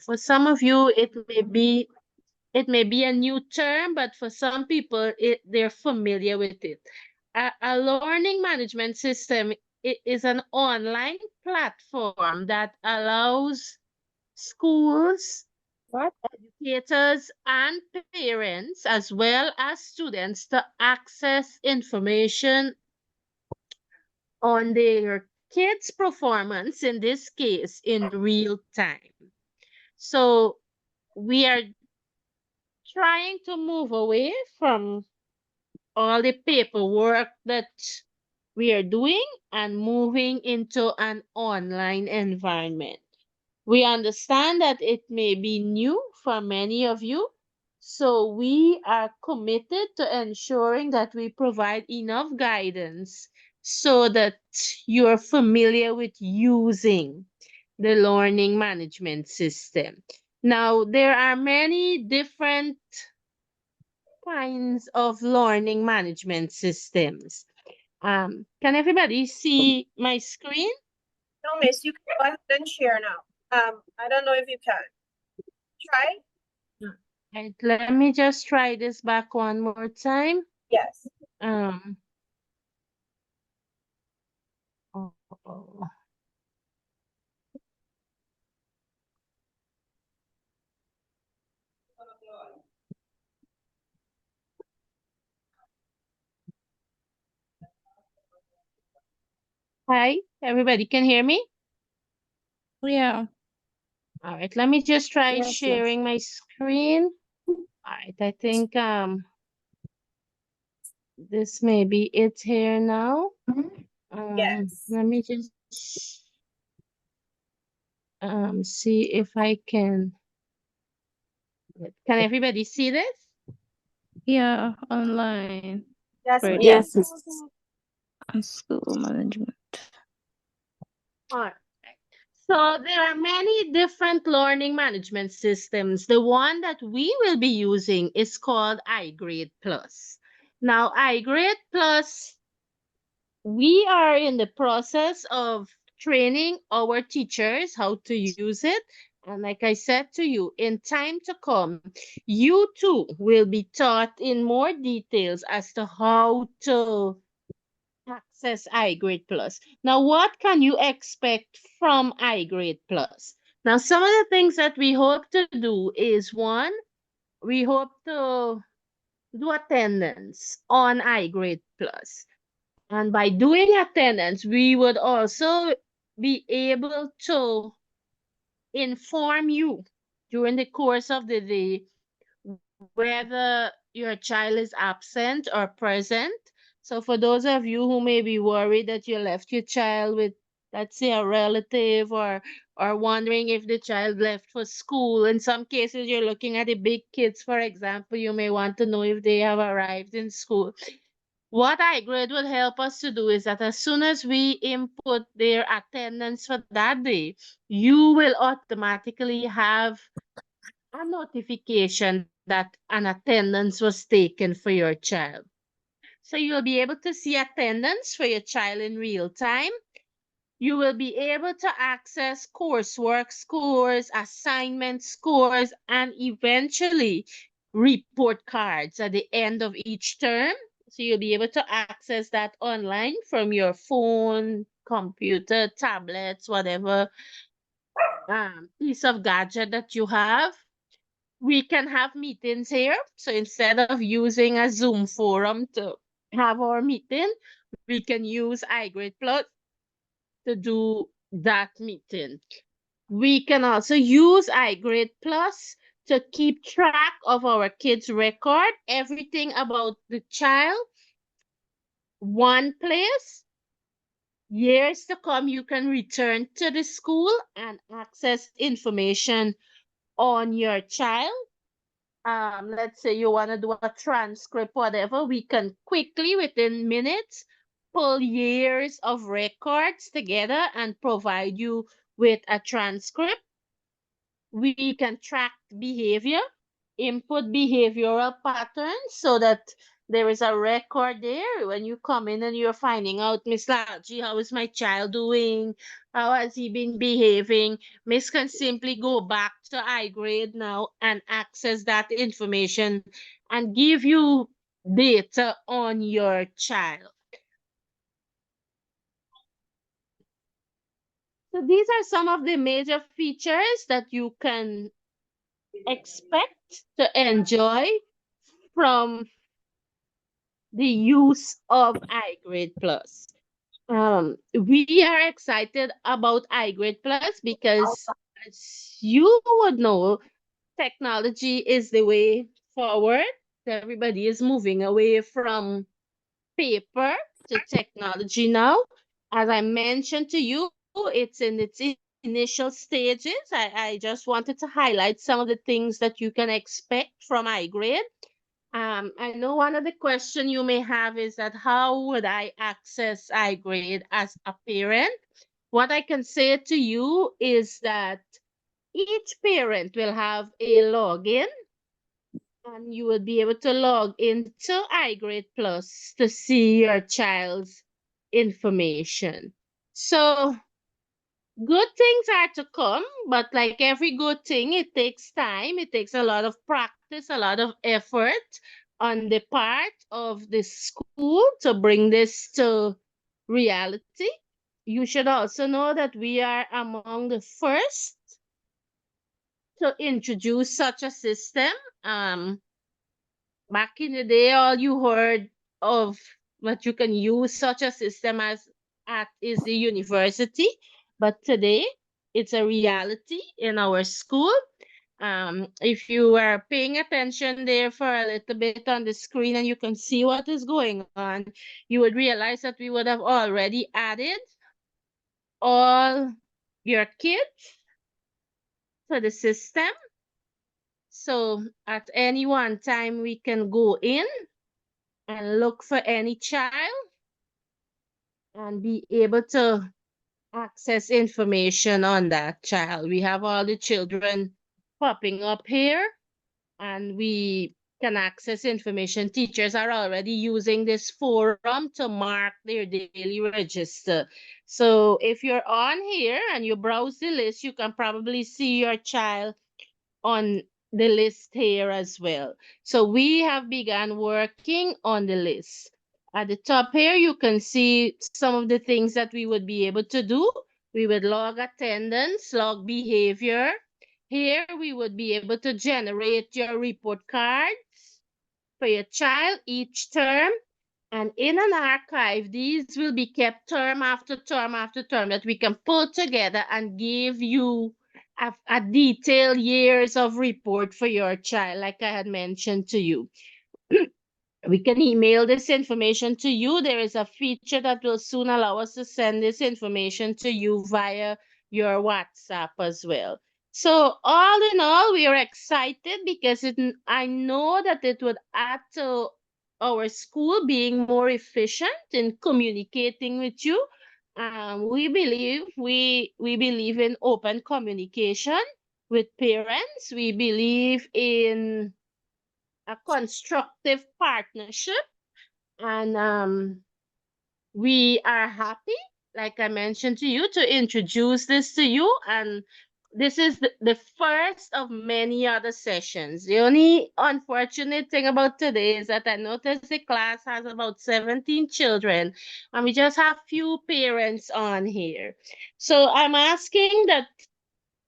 For some of you, it may be a new term, but for some people, they're familiar with it. A learning management system is an online platform that allows schools, What? educators, and parents, as well as students, to access information on their kids' performance, in this case, in real time. So we are trying to move away from all the paperwork that we are doing and moving into an online environment. We understand that it may be new for many of you, so we are committed to ensuring that we provide enough guidance so that you're familiar with using the learning management system. Now, there are many different kinds of learning management systems. Can everybody see my screen? No, miss, you can go ahead and share now. I don't know if you can. Try? Right, let me just try this back one more time. Yes. Um, oh, oh. Hi, everybody can hear me? Yeah. All right, let me just try Yes, sharing my screen. All right, I think this may be it here now. Yes. Let me just see if I can. Can everybody see this? Yeah. Online. Yes, Right. yes. And school management. All right. So there are many different learning management systems. The one that we will be using is called iGrade Plus. Now, iGrade Plus, we are in the process of training our teachers how to use it. And like I said to you, in time to come, you too will be taught in more details as to how to access iGrade Plus. Now, what can you expect from iGrade Plus? Now, some of the things that we hope to do is one, we hope to do attendance on iGrade Plus. And by doing attendance, we would also be able to inform you during the course of the day whether your child is absent or present. So for those of you who may be worried that you left your child with, let's say, a relative, or wondering if the child left for school. In some cases, you're looking at the big kids, for example, you may want to know if they have arrived in school. What iGrade would help us to do is that as soon as we input their attendance for that day, you will automatically have a notification that an attendance was taken for your child. So you'll be able to see attendance for your child in real time. You will be able to access coursework scores, assignment scores, and eventually report cards at the end of each term. So you'll be able to access that online from your phone, computer, tablets, whatever piece of gadget that you have. We can have meetings here. So instead of using a Zoom forum to have our meeting, we can use iGrade Plus to do that meeting. We can also use iGrade Plus to keep track of our kids' record, everything about the child, one place. Years to come, you can return to the school and access information on your child. Let's say you want to do a transcript, whatever, we can quickly, within minutes, pull years of records together and provide you with a transcript. We can track behavior, input behavioral patterns so that There is a record there when you come in and you're finding out, Miss Lalji, how is my child doing? How has he been behaving? Miss can simply go back to iGrade now and access that information and give you data on your child. So these are some of the major features that you can expect to enjoy from the use of iGrade Plus. We are excited about iGrade Plus because, as you would know, technology is the way forward. Everybody is moving away from paper to technology now. As I mentioned to you, it's in its initial stages. I just wanted to highlight some of the things that you can expect from iGrade. I know one of the question you may have is that how would I access iGrade as a parent? What I can say to you is that each parent will have a login and you will be able to log into iGrade Plus to see your child's information. So good things are to come, but like every good thing, it takes time. It takes a lot of practice, a lot of effort on the part of the school to bring this to reality. You should also know that we are among the first to introduce such a system. Um, Back in the day, all you heard of what you can use such a system as at is the university, but today it's a reality in our school. If you are paying attention there for a little bit on the screen and you can see what is going on, you would realize that we would have already added all your kids to the system. So at any one time, we can go in and look for any child and be able to access information on that child. We have all the children popping up here and we can access information. Teachers are already using this forum to mark their daily register. So if you're on here and you browse the list, you can probably see your child on the list here as well. So we have begun working on the list. At the top here, you can see some of the things that we would be able to do. We would log attendance, log behavior. Here, we would be able to generate your report cards for your child each term. And in an archive, these will be kept term after term after term that we can pull together and give you a detailed years of report for your child, like I had mentioned to you. We can email this information to you. There is a feature that will soon allow us to send this information to you via your WhatsApp as well. So all in all, we are excited because I know that it would add to our school being more efficient in communicating with you. We believe in open communication with parents. We believe in a constructive partnership and we are happy, like I mentioned to you, to introduce this to you. And this is the first of many other sessions. The only unfortunate thing about today is that I noticed the class has about 17 children and we just have few parents on here. So I'm asking that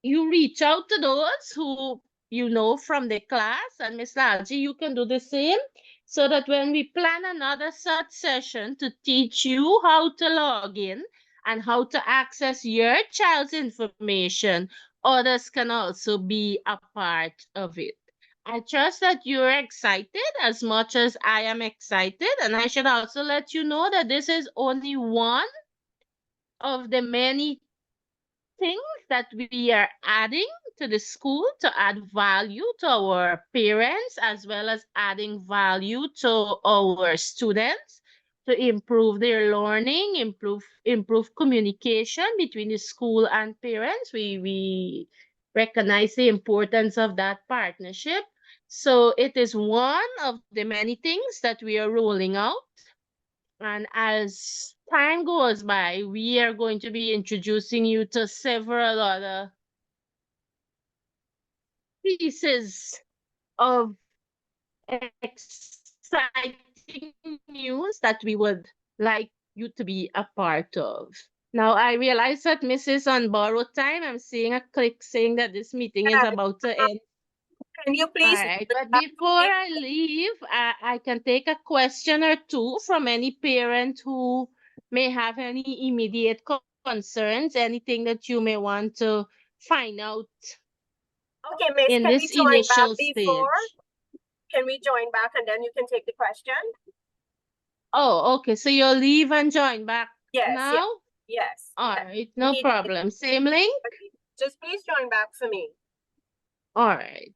you reach out to those who you know from the class, and Miss Lalji, you can do the same, so that when we plan another such session to teach you how to log in and how to access your child's information, others can also be a part of it. I trust that you're excited as much as I am excited, and I should also let you know that this is only one of the many things that we are adding to the school to add value to our parents as well as adding value to our students to improve their learning, improve communication between the school and parents. We recognize the importance of that partnership. So it is one of the many things that we are rolling out. And as time goes by, we are going to be introducing you to several other pieces of exciting news that we would like you to be a part of. Now, I realize that Mrs. on borrowed time, I'm seeing a click saying that this meeting is Yeah, about to end. can you All please right, but before I leave, I can take a question or two from any parent who may have any immediate concerns, anything that you may want to find out okay, Miss, in can we this join back initial before? stage. Can we join back and then you can take the question? Oh, okay. So you'll leave and join back Yes, yes, now? yes. All yes. right, no Need- problem. Same link? Just please join back for me. All right.